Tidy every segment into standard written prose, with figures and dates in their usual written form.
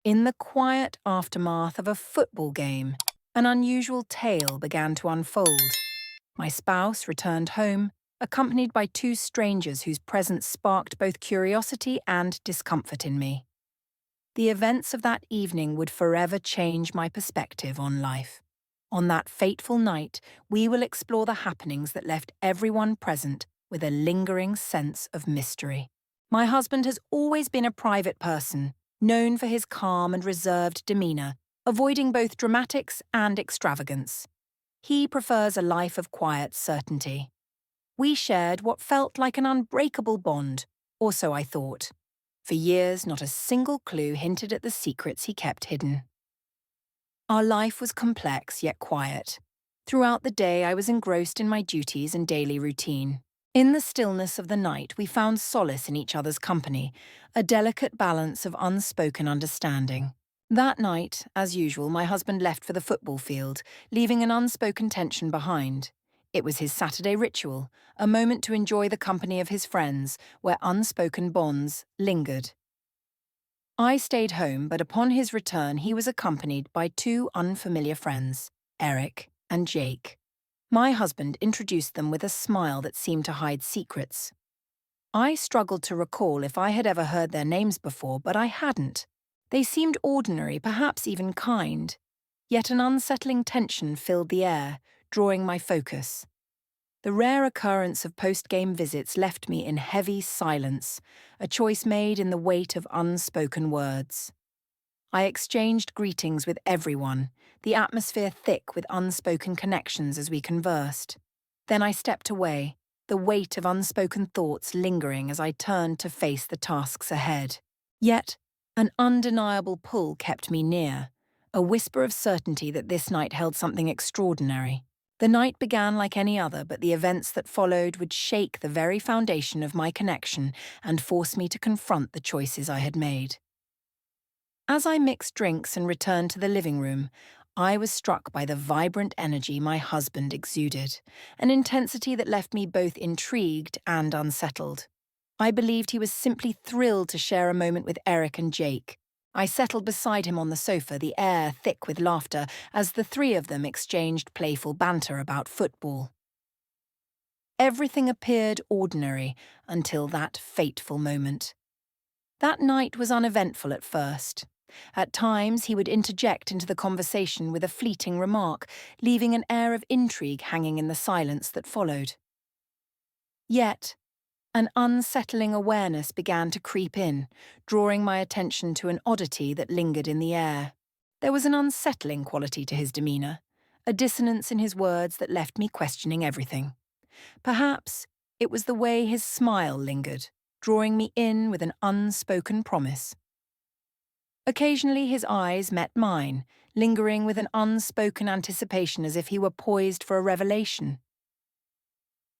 In the quiet aftermath of a football game, an unusual tale began to unfold. My spouse returned home, accompanied by two strangers whose presence sparked both curiosity and discomfort in me. The events of that evening would forever change my perspective on life. On that fateful night, we will explore the happenings that left everyone present with a lingering sense of mystery. My husband has always been a private person, known for his calm and reserved demeanour, avoiding both dramatics and extravagance. He prefers a life of quiet certainty. We shared what felt like an unbreakable bond, or so I thought. For years, not a single clue hinted at the secrets he kept hidden. Our life was complex yet quiet. Throughout the day, I was engrossed in my duties and daily routine. In the stillness of the night, we found solace in each other's company, a delicate balance of unspoken understanding. That night, as usual, my husband left for the football field, leaving an unspoken tension behind. It was his Saturday ritual, a moment to enjoy the company of his friends, where unspoken bonds lingered. I stayed home, but upon his return he was accompanied by two unfamiliar friends, Eric and Jake. My husband introduced them with a smile that seemed to hide secrets. I struggled to recall if I had ever heard their names before, but I hadn't. They seemed ordinary, perhaps even kind. Yet an unsettling tension filled the air, drawing my focus. The rare occurrence of post-game visits left me in heavy silence, a choice made in the weight of unspoken words. I exchanged greetings with everyone, the atmosphere thick with unspoken connections as we conversed. Then I stepped away, the weight of unspoken thoughts lingering as I turned to face the tasks ahead. Yet, an undeniable pull kept me near, a whisper of certainty that this night held something extraordinary. The night began like any other, but the events that followed would shake the very foundation of my connection and force me to confront the choices I had made. As I mixed drinks and returned to the living room, I was struck by the vibrant energy my husband exuded, an intensity that left me both intrigued and unsettled. I believed he was simply thrilled to share a moment with Eric and Jake. I settled beside him on the sofa, the air thick with laughter, as the three of them exchanged playful banter about football. Everything appeared ordinary until that fateful moment. That night was uneventful at first. At times, he would interject into the conversation with a fleeting remark, leaving an air of intrigue hanging in the silence that followed. Yet, an unsettling awareness began to creep in, drawing my attention to an oddity that lingered in the air. There was an unsettling quality to his demeanour, a dissonance in his words that left me questioning everything. Perhaps it was the way his smile lingered, drawing me in with an unspoken promise. Occasionally his eyes met mine, lingering with an unspoken anticipation as if he were poised for a revelation.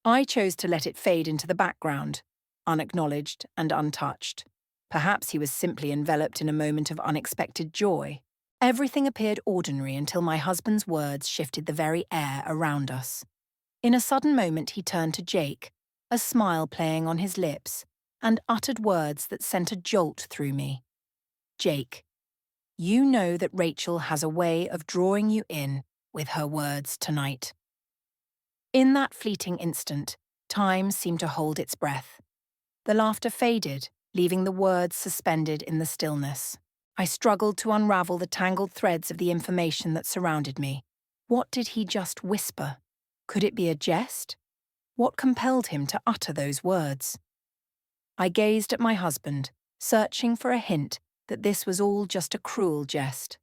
I chose to let it fade into the background, unacknowledged and untouched. Perhaps he was simply enveloped in a moment of unexpected joy. Everything appeared ordinary until my husband's words shifted the very air around us. In a sudden moment he turned to Jake, a smile playing on his lips, and uttered words that sent a jolt through me. Jake, you know that Rachel has a way of drawing you in with her words tonight. In that fleeting instant, time seemed to hold its breath. The laughter faded, leaving the words suspended in the stillness. I struggled to unravel the tangled threads of the information that surrounded me. What did he just whisper? Could it be a jest? What compelled him to utter those words? I gazed at my husband, searching for a hint that this was all just a cruel jest.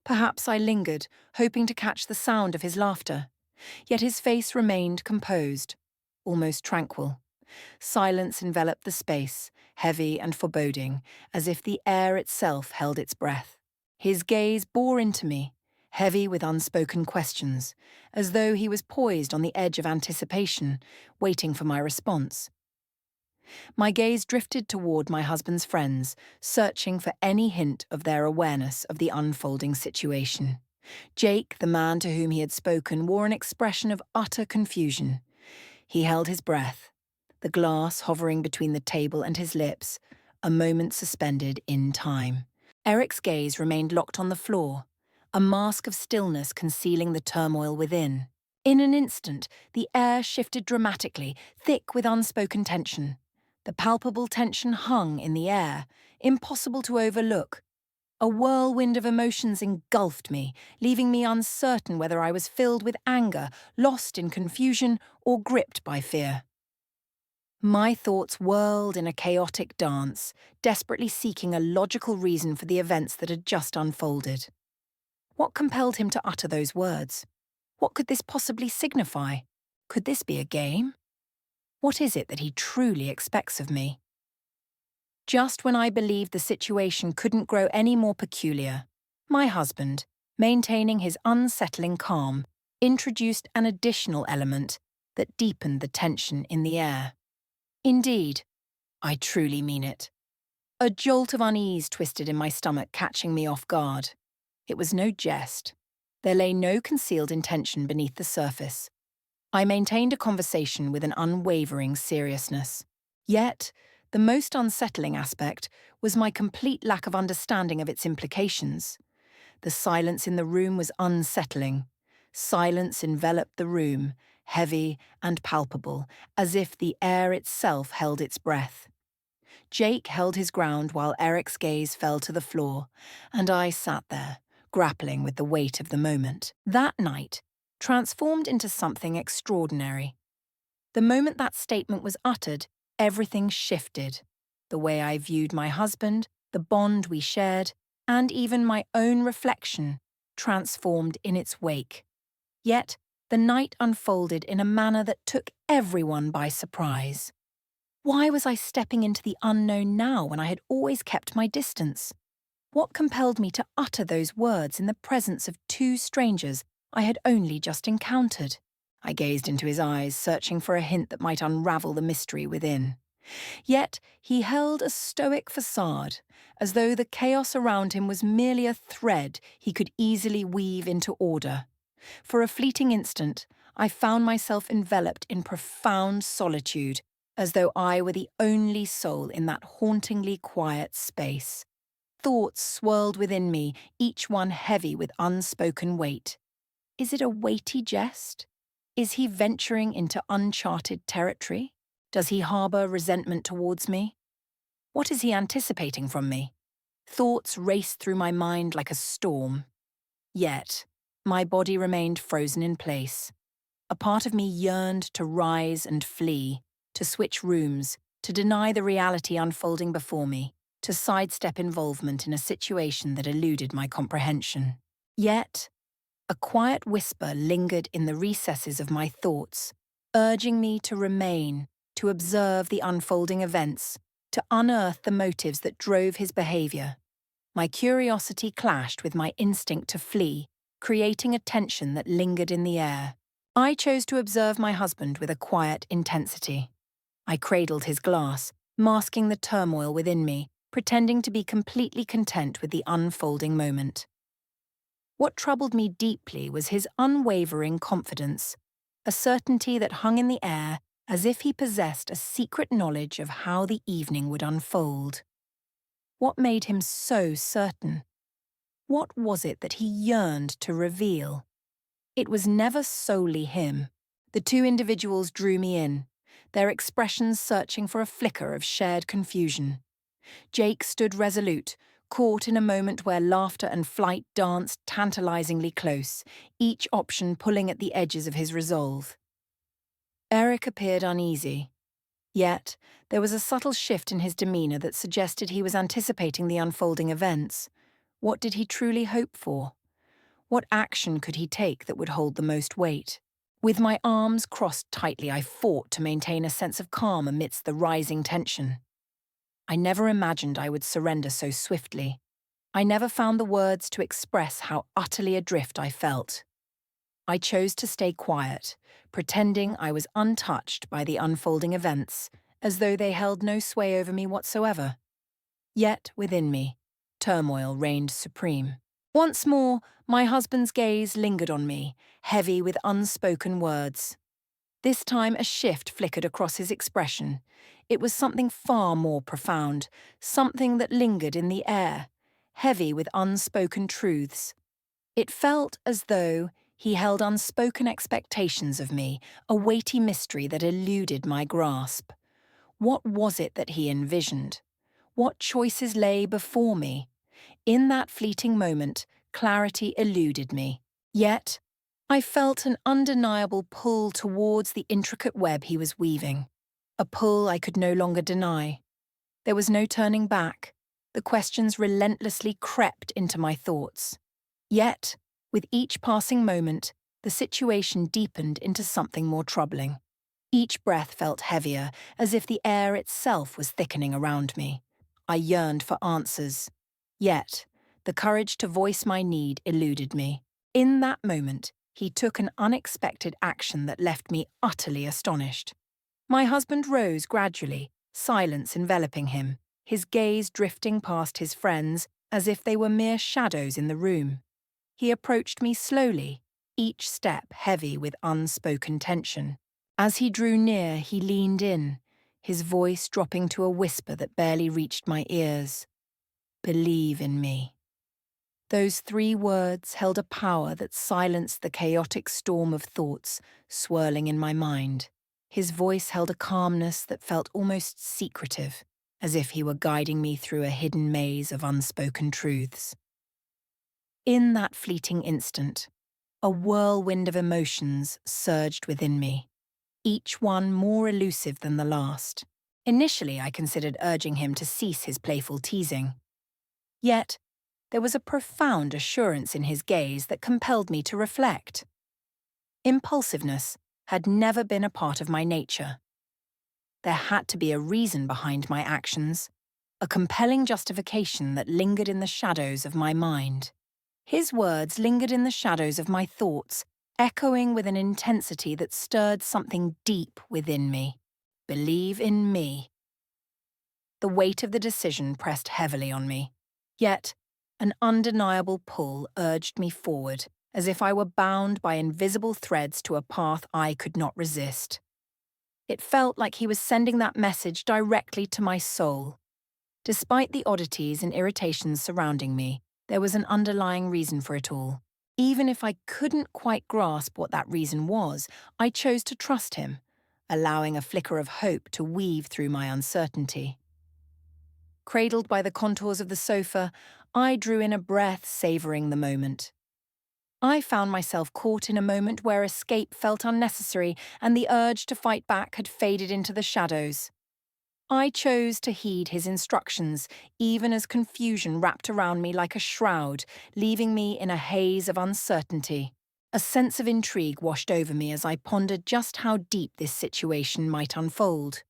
Perhaps I lingered, hoping to catch the sound of his laughter. Yet his face remained composed, almost tranquil. Silence enveloped the space, heavy and foreboding, as if the air itself held its breath. His gaze bore into me, heavy with unspoken questions, as though he was poised on the edge of anticipation, waiting for my response. My gaze drifted toward my husband's friends, searching for any hint of their awareness of the unfolding situation. Jake, the man to whom he had spoken, wore an expression of utter confusion. He held his breath, the glass hovering between the table and his lips, a moment suspended in time. Eric's gaze remained locked on the floor, a mask of stillness concealing the turmoil within. In an instant, the air shifted dramatically, thick with unspoken tension. The palpable tension hung in the air, impossible to overlook. A whirlwind of emotions engulfed me, leaving me uncertain whether I was filled with anger, lost in confusion, or gripped by fear. My thoughts whirled in a chaotic dance, desperately seeking a logical reason for the events that had just unfolded. What compelled him to utter those words? What could this possibly signify? Could this be a game? What is it that he truly expects of me? Just when I believed the situation couldn't grow any more peculiar, my husband, maintaining his unsettling calm, introduced an additional element that deepened the tension in the air. Indeed, I truly mean it. A jolt of unease twisted in my stomach, catching me off guard. It was no jest. There lay no concealed intention beneath the surface. I maintained a conversation with an unwavering seriousness. Yet, the most unsettling aspect was my complete lack of understanding of its implications. The silence in the room was unsettling. Silence enveloped the room, heavy and palpable, as if the air itself held its breath. Jake held his ground while Eric's gaze fell to the floor, and I sat there, grappling with the weight of the moment. That night transformed into something extraordinary. The moment that statement was uttered, everything shifted. The way I viewed my husband, the bond we shared, and even my own reflection transformed in its wake. Yet, the night unfolded in a manner that took everyone by surprise. Why was I stepping into the unknown now when I had always kept my distance? What compelled me to utter those words in the presence of two strangers I had only just encountered? I gazed into his eyes, searching for a hint that might unravel the mystery within. Yet he held a stoic facade, as though the chaos around him was merely a thread he could easily weave into order. For a fleeting instant, I found myself enveloped in profound solitude, as though I were the only soul in that hauntingly quiet space. Thoughts swirled within me, each one heavy with unspoken weight. Is it a weighty jest? Is he venturing into uncharted territory? Does he harbour resentment towards me? What is he anticipating from me? Thoughts raced through my mind like a storm. Yet, my body remained frozen in place. A part of me yearned to rise and flee, to switch rooms, to deny the reality unfolding before me, to sidestep involvement in a situation that eluded my comprehension. Yet, a quiet whisper lingered in the recesses of my thoughts, urging me to remain, to observe the unfolding events, to unearth the motives that drove his behaviour. My curiosity clashed with my instinct to flee, creating a tension that lingered in the air. I chose to observe my husband with a quiet intensity. I cradled his glass, masking the turmoil within me, pretending to be completely content with the unfolding moment. What troubled me deeply was his unwavering confidence, a certainty that hung in the air as if he possessed a secret knowledge of how the evening would unfold. What made him so certain? What was it that he yearned to reveal? It was never solely him. The two individuals drew me in, their expressions searching for a flicker of shared confusion. Jake stood resolute, caught in a moment where laughter and flight danced tantalizingly close, each option pulling at the edges of his resolve. Eric appeared uneasy. Yet, there was a subtle shift in his demeanour that suggested he was anticipating the unfolding events. What did he truly hope for? What action could he take that would hold the most weight? With my arms crossed tightly, I fought to maintain a sense of calm amidst the rising tension. I never imagined I would surrender so swiftly. I never found the words to express how utterly adrift I felt. I chose to stay quiet, pretending I was untouched by the unfolding events, as though they held no sway over me whatsoever. Yet, within me, turmoil reigned supreme. Once more, my husband's gaze lingered on me, heavy with unspoken words. This time a shift flickered across his expression. It was something far more profound, something that lingered in the air, heavy with unspoken truths. It felt as though he held unspoken expectations of me, a weighty mystery that eluded my grasp. What was it that he envisioned? What choices lay before me? In that fleeting moment, clarity eluded me. Yet, I felt an undeniable pull towards the intricate web he was weaving, a pull I could no longer deny. There was no turning back. The questions relentlessly crept into my thoughts. Yet, with each passing moment, the situation deepened into something more troubling. Each breath felt heavier, as if the air itself was thickening around me. I yearned for answers. Yet, the courage to voice my need eluded me. In that moment, he took an unexpected action that left me utterly astonished. My husband rose gradually, silence enveloping him, his gaze drifting past his friends as if they were mere shadows in the room. He approached me slowly, each step heavy with unspoken tension. As he drew near, he leaned in, his voice dropping to a whisper that barely reached my ears. "Believe in me." Those 3 words held a power that silenced the chaotic storm of thoughts swirling in my mind. His voice held a calmness that felt almost secretive, as if he were guiding me through a hidden maze of unspoken truths. In that fleeting instant, a whirlwind of emotions surged within me, each one more elusive than the last. Initially, I considered urging him to cease his playful teasing. Yet, there was a profound assurance in his gaze that compelled me to reflect. Impulsiveness had never been a part of my nature. There had to be a reason behind my actions, a compelling justification that lingered in the shadows of my mind. His words lingered in the shadows of my thoughts, echoing with an intensity that stirred something deep within me. Believe in me. The weight of the decision pressed heavily on me. Yet, an undeniable pull urged me forward, as if I were bound by invisible threads to a path I could not resist. It felt like he was sending that message directly to my soul. Despite the oddities and irritations surrounding me, there was an underlying reason for it all. Even if I couldn't quite grasp what that reason was, I chose to trust him, allowing a flicker of hope to weave through my uncertainty. Cradled by the contours of the sofa, I drew in a breath, savoring the moment. I found myself caught in a moment where escape felt unnecessary and the urge to fight back had faded into the shadows. I chose to heed his instructions, even as confusion wrapped around me like a shroud, leaving me in a haze of uncertainty. A sense of intrigue washed over me as I pondered just how deep this situation might unfold.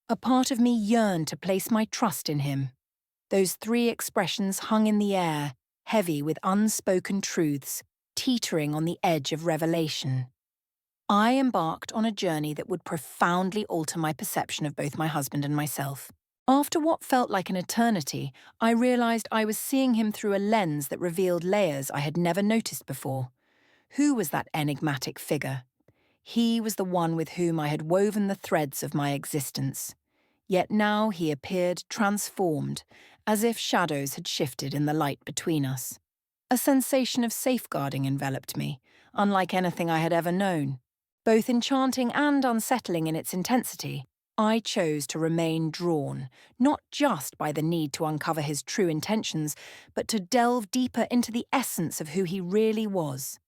A part of me yearned to place my trust in him. Those 3 expressions hung in the air, heavy with unspoken truths, teetering on the edge of revelation. I embarked on a journey that would profoundly alter my perception of both my husband and myself. After what felt like an eternity, I realized I was seeing him through a lens that revealed layers I had never noticed before. Who was that enigmatic figure? He was the one with whom I had woven the threads of my existence. Yet now he appeared transformed, as if shadows had shifted in the light between us. A sensation of safeguarding enveloped me, unlike anything I had ever known. Both enchanting and unsettling in its intensity, I chose to remain drawn, not just by the need to uncover his true intentions, but to delve deeper into the essence of who he really was.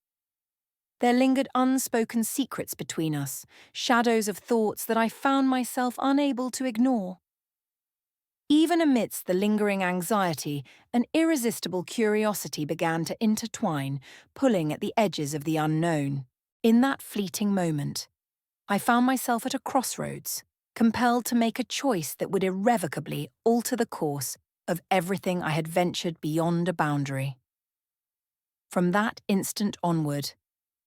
There lingered unspoken secrets between us, shadows of thoughts that I found myself unable to ignore. Even amidst the lingering anxiety, an irresistible curiosity began to intertwine, pulling at the edges of the unknown. In that fleeting moment, I found myself at a crossroads, compelled to make a choice that would irrevocably alter the course of everything I had ventured beyond a boundary. From that instant onward,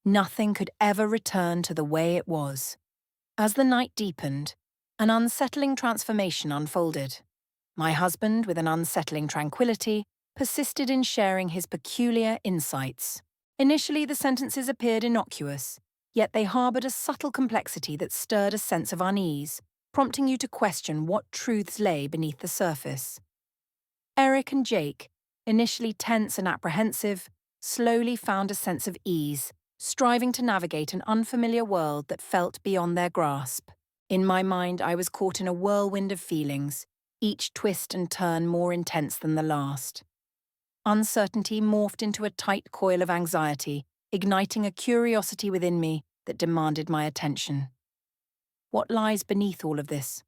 nothing could ever return to the way it was. As the night deepened, an unsettling transformation unfolded. My husband, with an unsettling tranquility, persisted in sharing his peculiar insights. Initially, the sentences appeared innocuous, yet they harbored a subtle complexity that stirred a sense of unease, prompting you to question what truths lay beneath the surface. Eric and Jake, Initially tense and apprehensive, slowly found a sense of ease, striving to navigate an unfamiliar world that felt beyond their grasp. In my mind, I was caught in a whirlwind of feelings, each twist and turn more intense than the last. Uncertainty morphed into a tight coil of anxiety, igniting a curiosity within me that demanded my attention. What lies beneath all of this?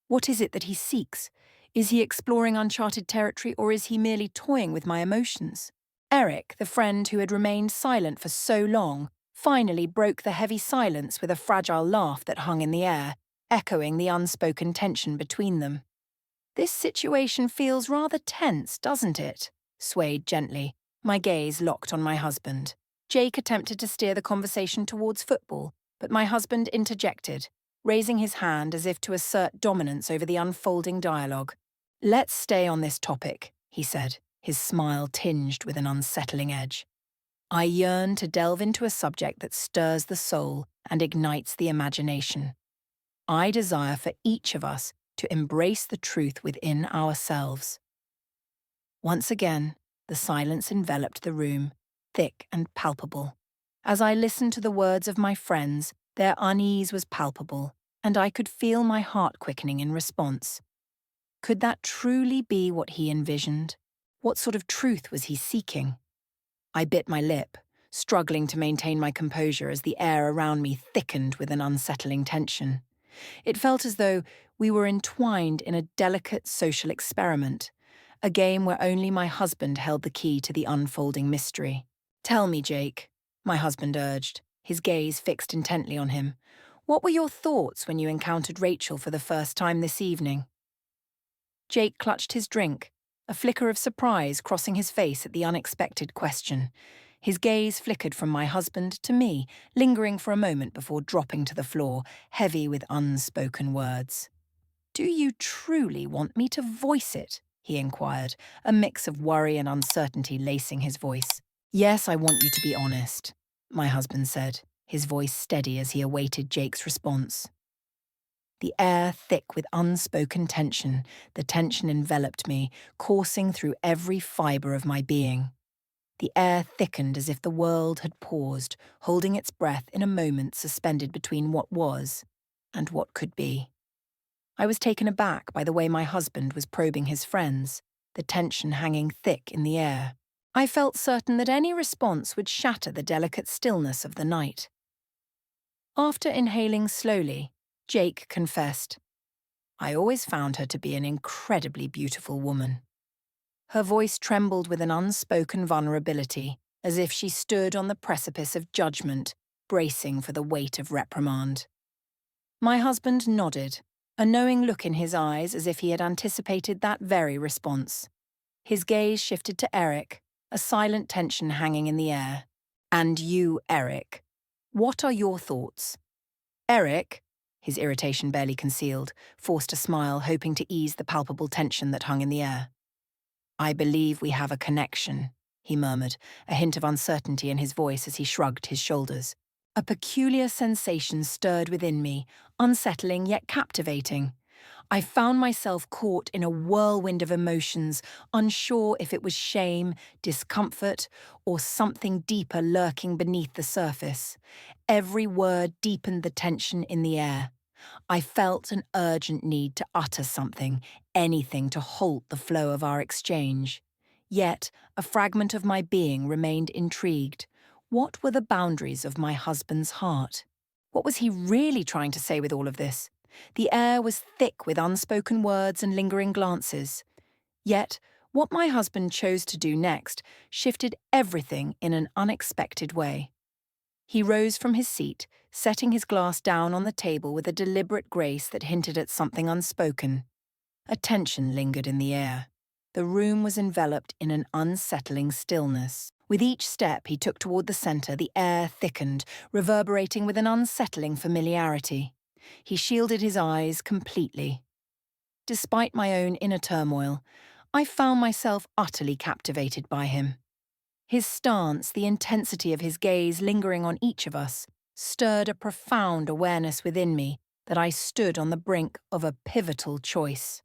What is it that he seeks? Is he exploring uncharted territory, or is he merely toying with my emotions? Eric, the friend who had remained silent for so long, finally broke the heavy silence with a fragile laugh that hung in the air, echoing the unspoken tension between them. "This situation feels rather tense, doesn't it?" Swayed gently, my gaze locked on my husband. Jake attempted to steer the conversation towards football, but my husband interjected, raising his hand as if to assert dominance over the unfolding dialogue. "Let's stay on this topic," he said, his smile tinged with an unsettling edge. "I yearn to delve into a subject that stirs the soul and ignites the imagination. I desire for each of us to embrace the truth within ourselves." Once again, the silence enveloped the room, thick and palpable. As I listened to the words of my friends, their unease was palpable, and I could feel my heart quickening in response. Could that truly be what he envisioned? What sort of truth was he seeking? I bit my lip, struggling to maintain my composure as the air around me thickened with an unsettling tension. It felt as though we were entwined in a delicate social experiment, a game where only my husband held the key to the unfolding mystery. "Tell me, Jake," my husband urged, his gaze fixed intently on him. "What were your thoughts when you encountered Rachel for the first time this evening?" Jake clutched his drink, a flicker of surprise crossing his face at the unexpected question. His gaze flickered from my husband to me, lingering for a moment before dropping to the floor, heavy with unspoken words. "Do you truly want me to voice it?" he inquired, a mix of worry and uncertainty lacing his voice. "Yes, I want you to be honest," my husband said, his voice steady as he awaited Jake's response. The air thick with unspoken tension, the tension enveloped me, coursing through every fibre of my being. The air thickened as if the world had paused, holding its breath in a moment suspended between what was and what could be. I was taken aback by the way my husband was probing his friends, the tension hanging thick in the air. I felt certain that any response would shatter the delicate stillness of the night. After inhaling slowly, Jake confessed, "I always found her to be an incredibly beautiful woman." Her voice trembled with an unspoken vulnerability, as if she stood on the precipice of judgment, bracing for the weight of reprimand. My husband nodded, a knowing look in his eyes as if he had anticipated that very response. His gaze shifted to Eric, a silent tension hanging in the air. "And you, Eric, what are your thoughts?" Eric, his irritation barely concealed, forced a smile, hoping to ease the palpable tension that hung in the air. "I believe we have a connection," he murmured, a hint of uncertainty in his voice as he shrugged his shoulders. A peculiar sensation stirred within me, unsettling yet captivating. I found myself caught in a whirlwind of emotions, unsure if it was shame, discomfort, or something deeper lurking beneath the surface. Every word deepened the tension in the air. I felt an urgent need to utter something, anything to halt the flow of our exchange. Yet, a fragment of my being remained intrigued. What were the boundaries of my husband's heart? What was he really trying to say with all of this? The air was thick with unspoken words and lingering glances. Yet, what my husband chose to do next shifted everything in an unexpected way. He rose from his seat, setting his glass down on the table with a deliberate grace that hinted at something unspoken. A tension lingered in the air. The room was enveloped in an unsettling stillness. With each step he took toward the center, the air thickened, reverberating with an unsettling familiarity. He shielded his eyes completely. Despite my own inner turmoil, I found myself utterly captivated by him. His stance, the intensity of his gaze lingering on each of us, stirred a profound awareness within me that I stood on the brink of a pivotal choice.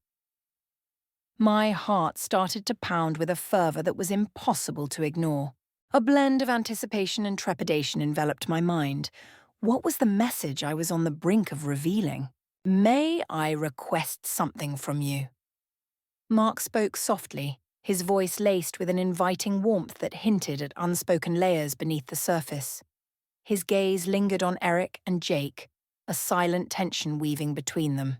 My heart started to pound with a fervour that was impossible to ignore. A blend of anticipation and trepidation enveloped my mind. What was the message I was on the brink of revealing? "May I request something from you?" Mark spoke softly, his voice laced with an inviting warmth that hinted at unspoken layers beneath the surface. His gaze lingered on Eric and Jake, a silent tension weaving between them.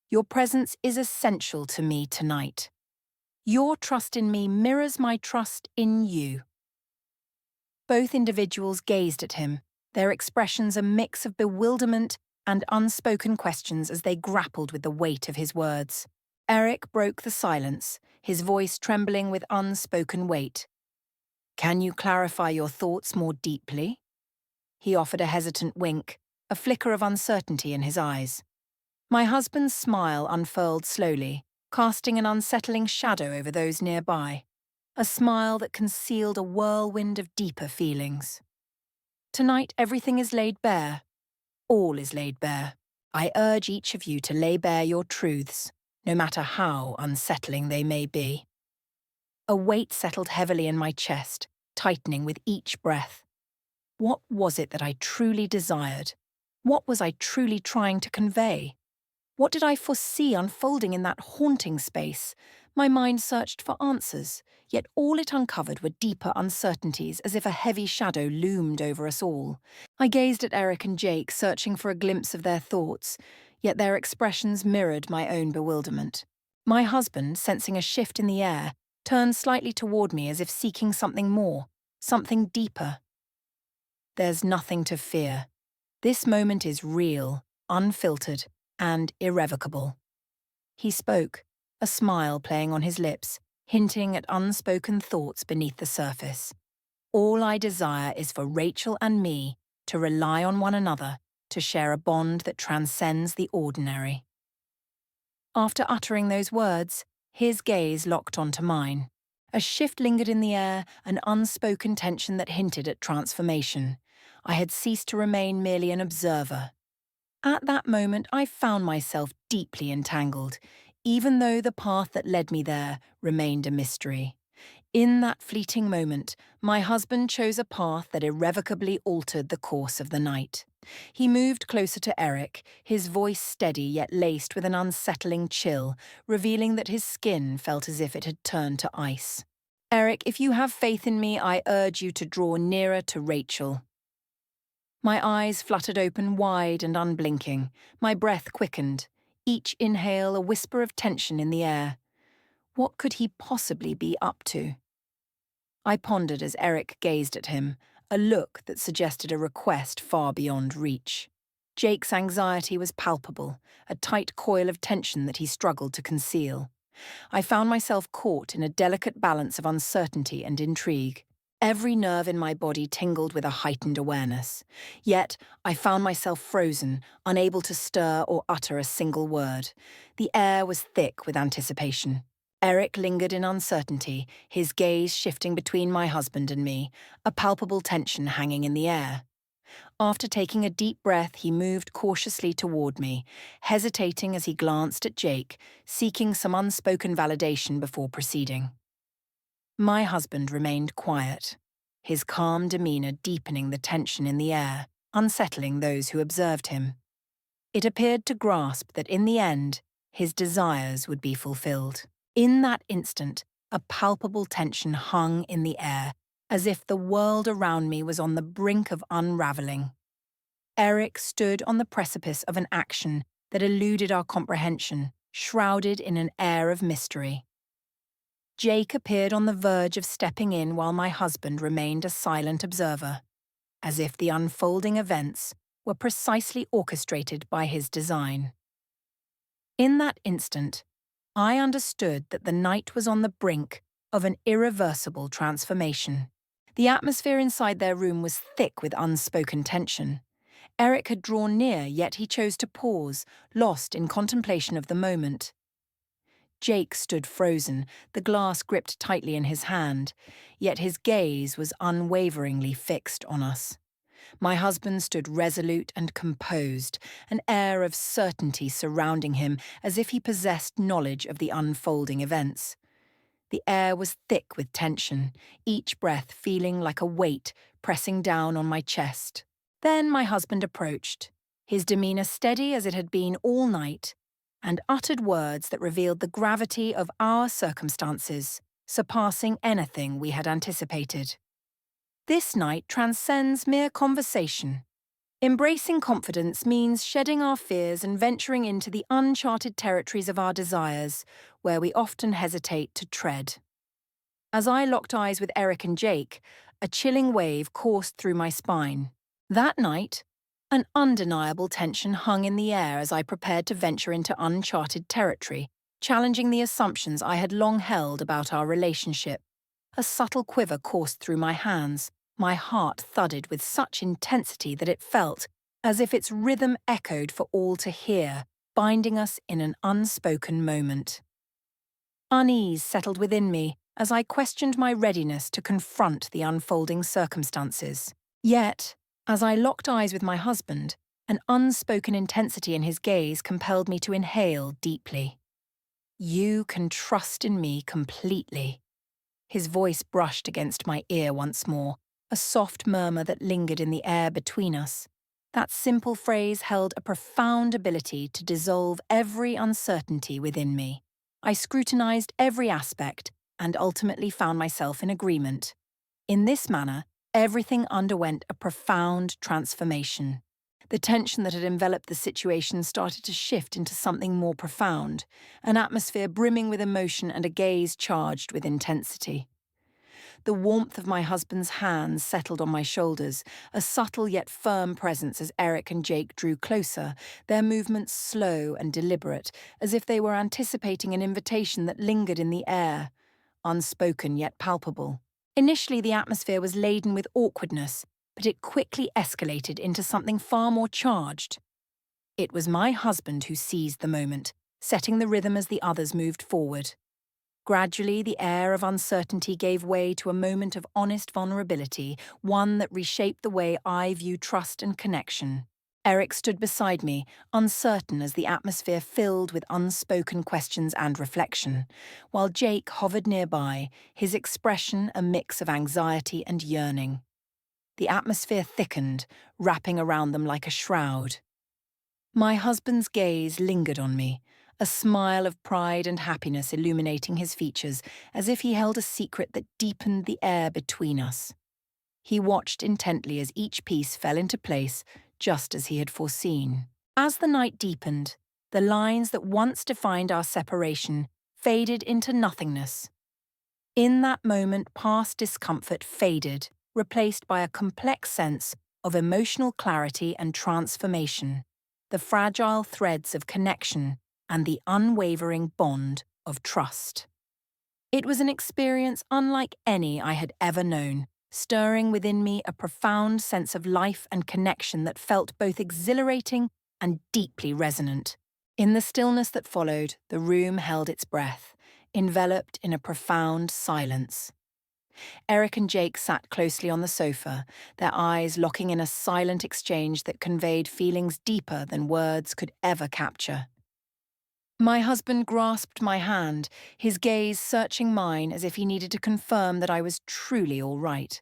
"Your presence is essential to me tonight. Your trust in me mirrors my trust in you." Both individuals gazed at him, their expressions a mix of bewilderment and unspoken questions as they grappled with the weight of his words. Eric broke the silence, his voice trembling with unspoken weight. "Can you clarify your thoughts more deeply?" He offered a hesitant wink, a flicker of uncertainty in his eyes. My husband's smile unfurled slowly, casting an unsettling shadow over those nearby, a smile that concealed a whirlwind of deeper feelings. "Tonight everything is laid bare. All is laid bare. I urge each of you to lay bare your truths, no matter how unsettling they may be." A weight settled heavily in my chest, tightening with each breath. What was it that I truly desired? What was I truly trying to convey? What did I foresee unfolding in that haunting space? My mind searched for answers, yet all it uncovered were deeper uncertainties, as if a heavy shadow loomed over us all. I gazed at Eric and Jake, searching for a glimpse of their thoughts, yet their expressions mirrored my own bewilderment. My husband, sensing a shift in the air, turned slightly toward me as if seeking something more, something deeper. "There's nothing to fear. This moment is real, unfiltered, and irrevocable." He spoke, a smile playing on his lips, hinting at unspoken thoughts beneath the surface. "All I desire is for Rachel and me to rely on one another, to share a bond that transcends the ordinary." After uttering those words, his gaze locked onto mine. A shift lingered in the air, an unspoken tension that hinted at transformation. I had ceased to remain merely an observer. At that moment, I found myself deeply entangled, even though the path that led me there remained a mystery. In that fleeting moment, my husband chose a path that irrevocably altered the course of the night. He moved closer to Eric, his voice steady yet laced with an unsettling chill, revealing that his skin felt as if it had turned to ice. "Eric, if you have faith in me, I urge you to draw nearer to Rachel." My eyes fluttered open wide and unblinking, my breath quickened, each inhale a whisper of tension in the air. What could he possibly be up to? I pondered as Eric gazed at him, a look that suggested a request far beyond reach. Jake's anxiety was palpable, a tight coil of tension that he struggled to conceal. I found myself caught in a delicate balance of uncertainty and intrigue. Every nerve in my body tingled with a heightened awareness. Yet, I found myself frozen, unable to stir or utter a single word. The air was thick with anticipation. Eric lingered in uncertainty, his gaze shifting between my husband and me, a palpable tension hanging in the air. After taking a deep breath, he moved cautiously toward me, hesitating as he glanced at Jake, seeking some unspoken validation before proceeding. My husband remained quiet, his calm demeanor deepening the tension in the air, unsettling those who observed him. It appeared to grasp that in the end, his desires would be fulfilled. In that instant, a palpable tension hung in the air, as if the world around me was on the brink of unraveling. Eric stood on the precipice of an action that eluded our comprehension, shrouded in an air of mystery. Jake appeared on the verge of stepping in while my husband remained a silent observer, as if the unfolding events were precisely orchestrated by his design. In that instant, I understood that the night was on the brink of an irreversible transformation. The atmosphere inside their room was thick with unspoken tension. Eric had drawn near, yet he chose to pause, lost in contemplation of the moment. Jake stood frozen, the glass gripped tightly in his hand, yet his gaze was unwaveringly fixed on us. My husband stood resolute and composed, an air of certainty surrounding him as if he possessed knowledge of the unfolding events. The air was thick with tension, each breath feeling like a weight pressing down on my chest. Then my husband approached, his demeanour steady as it had been all night, and uttered words that revealed the gravity of our circumstances, surpassing anything we had anticipated. This night transcends mere conversation. Embracing confidence means shedding our fears and venturing into the uncharted territories of our desires, where we often hesitate to tread. As I locked eyes with Eric and Jake, a chilling wave coursed through my spine. That night, an undeniable tension hung in the air as I prepared to venture into uncharted territory, challenging the assumptions I had long held about our relationship. A subtle quiver coursed through my hands. My heart thudded with such intensity that it felt as if its rhythm echoed for all to hear, binding us in an unspoken moment. Unease settled within me as I questioned my readiness to confront the unfolding circumstances. Yet, as I locked eyes with my husband, an unspoken intensity in his gaze compelled me to inhale deeply. "You can trust in me completely." His voice brushed against my ear once more, a soft murmur that lingered in the air between us. That simple phrase held a profound ability to dissolve every uncertainty within me. I scrutinized every aspect and ultimately found myself in agreement. In this manner, everything underwent a profound transformation. The tension that had enveloped the situation started to shift into something more profound, an atmosphere brimming with emotion and a gaze charged with intensity. The warmth of my husband's hands settled on my shoulders, a subtle yet firm presence as Eric and Jake drew closer, their movements slow and deliberate, as if they were anticipating an invitation that lingered in the air, unspoken yet palpable. Initially, the atmosphere was laden with awkwardness, but it quickly escalated into something far more charged. It was my husband who seized the moment, setting the rhythm as the others moved forward. Gradually, the air of uncertainty gave way to a moment of honest vulnerability, one that reshaped the way I view trust and connection. Eric stood beside me, uncertain as the atmosphere filled with unspoken questions and reflection, while Jake hovered nearby, his expression a mix of anxiety and yearning. The atmosphere thickened, wrapping around them like a shroud. My husband's gaze lingered on me, a smile of pride and happiness illuminating his features, as if he held a secret that deepened the air between us. He watched intently as each piece fell into place, just as he had foreseen. As the night deepened, the lines that once defined our separation faded into nothingness. In that moment, past discomfort faded, replaced by a complex sense of emotional clarity and transformation, the fragile threads of connection and the unwavering bond of trust. It was an experience unlike any I had ever known, stirring within me a profound sense of life and connection that felt both exhilarating and deeply resonant. In the stillness that followed, the room held its breath, enveloped in a profound silence. Eric and Jake sat closely on the sofa, their eyes locking in a silent exchange that conveyed feelings deeper than words could ever capture. My husband grasped my hand, his gaze searching mine as if he needed to confirm that I was truly all right.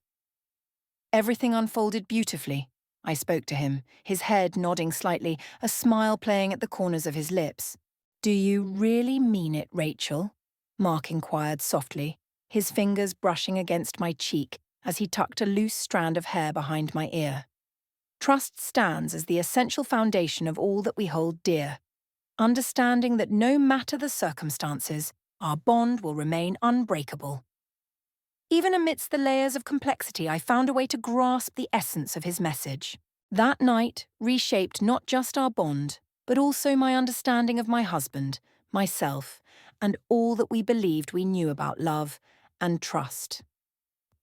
Everything unfolded beautifully. I spoke to him, his head nodding slightly, a smile playing at the corners of his lips. "Do you really mean it, Rachel?" Mark inquired softly, his fingers brushing against my cheek as he tucked a loose strand of hair behind my ear. Trust stands as the essential foundation of all that we hold dear. Understanding that no matter the circumstances, our bond will remain unbreakable. Even amidst the layers of complexity, I found a way to grasp the essence of his message. That night reshaped not just our bond, but also my understanding of my husband, myself, and all that we believed we knew about love and trust.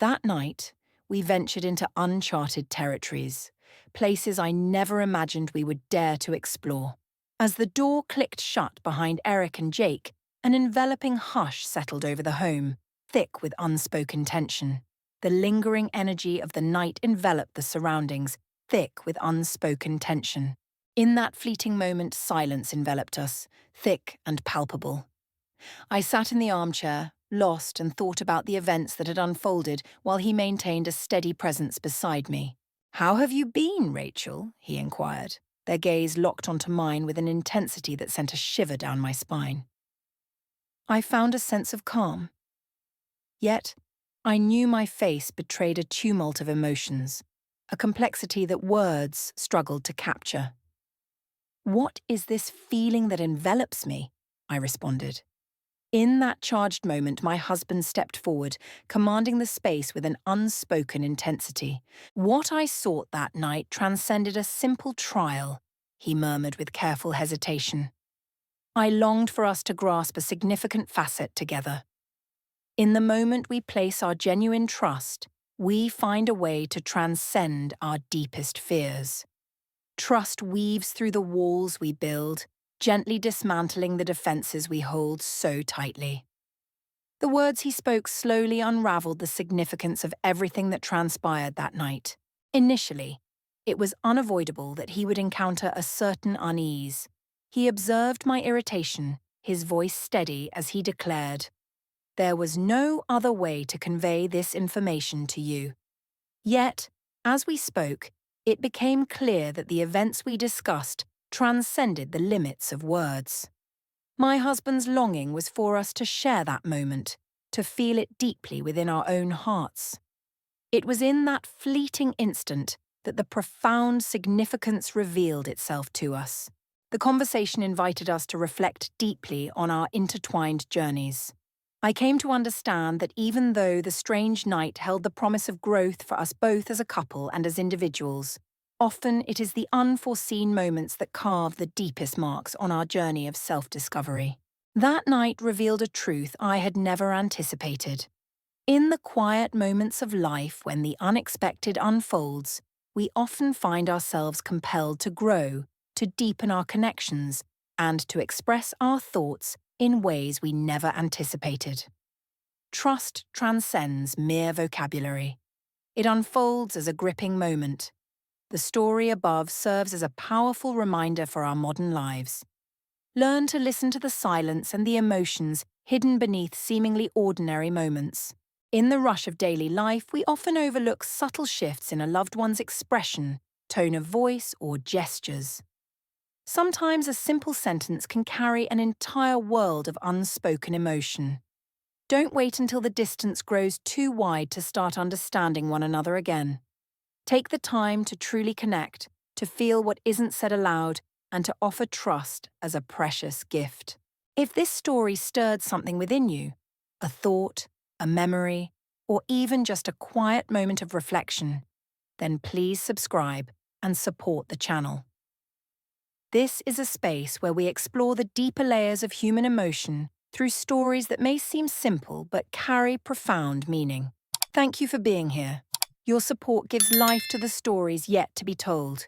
That night, we ventured into uncharted territories, places I never imagined we would dare to explore. As the door clicked shut behind Eric and Jake, an enveloping hush settled over the home, thick with unspoken tension. The lingering energy of the night enveloped the surroundings, thick with unspoken tension. In that fleeting moment, silence enveloped us, thick and palpable. I sat in the armchair, lost, and thought about the events that had unfolded while he maintained a steady presence beside me. "How have you been, Rachel?" he inquired, their gaze locked onto mine with an intensity that sent a shiver down my spine. I found a sense of calm. Yet, I knew my face betrayed a tumult of emotions, a complexity that words struggled to capture. "What is this feeling that envelops me?" I responded. In that charged moment, my husband stepped forward, commanding the space with an unspoken intensity. "What I sought that night transcended a simple trial," he murmured with careful hesitation. "I longed for us to grasp a significant facet together. In the moment we place our genuine trust, we find a way to transcend our deepest fears. Trust weaves through the walls we build, gently dismantling the defenses we hold so tightly." The words he spoke slowly unraveled the significance of everything that transpired that night. Initially, it was unavoidable that he would encounter a certain unease. He observed my irritation, his voice steady as he declared, "There was no other way to convey this information to you." Yet, as we spoke, it became clear that the events we discussed transcended the limits of words. My husband's longing was for us to share that moment, to feel it deeply within our own hearts. It was in that fleeting instant that the profound significance revealed itself to us. The conversation invited us to reflect deeply on our intertwined journeys. I came to understand that even though the strange night held the promise of growth for us both as a couple and as individuals, often it is the unforeseen moments that carve the deepest marks on our journey of self-discovery. That night revealed a truth I had never anticipated. In the quiet moments of life when the unexpected unfolds, we often find ourselves compelled to grow, to deepen our connections, and to express our thoughts in ways we never anticipated. Trust transcends mere vocabulary. It unfolds as a gripping moment. The story above serves as a powerful reminder for our modern lives. Learn to listen to the silence and the emotions hidden beneath seemingly ordinary moments. In the rush of daily life, we often overlook subtle shifts in a loved one's expression, tone of voice, or gestures. Sometimes a simple sentence can carry an entire world of unspoken emotion. Don't wait until the distance grows too wide to start understanding one another again. Take the time to truly connect, to feel what isn't said aloud, and to offer trust as a precious gift. If this story stirred something within you, a thought, a memory, or even just a quiet moment of reflection, then please subscribe and support the channel. This is a space where we explore the deeper layers of human emotion through stories that may seem simple but carry profound meaning. Thank you for being here. Your support gives life to the stories yet to be told.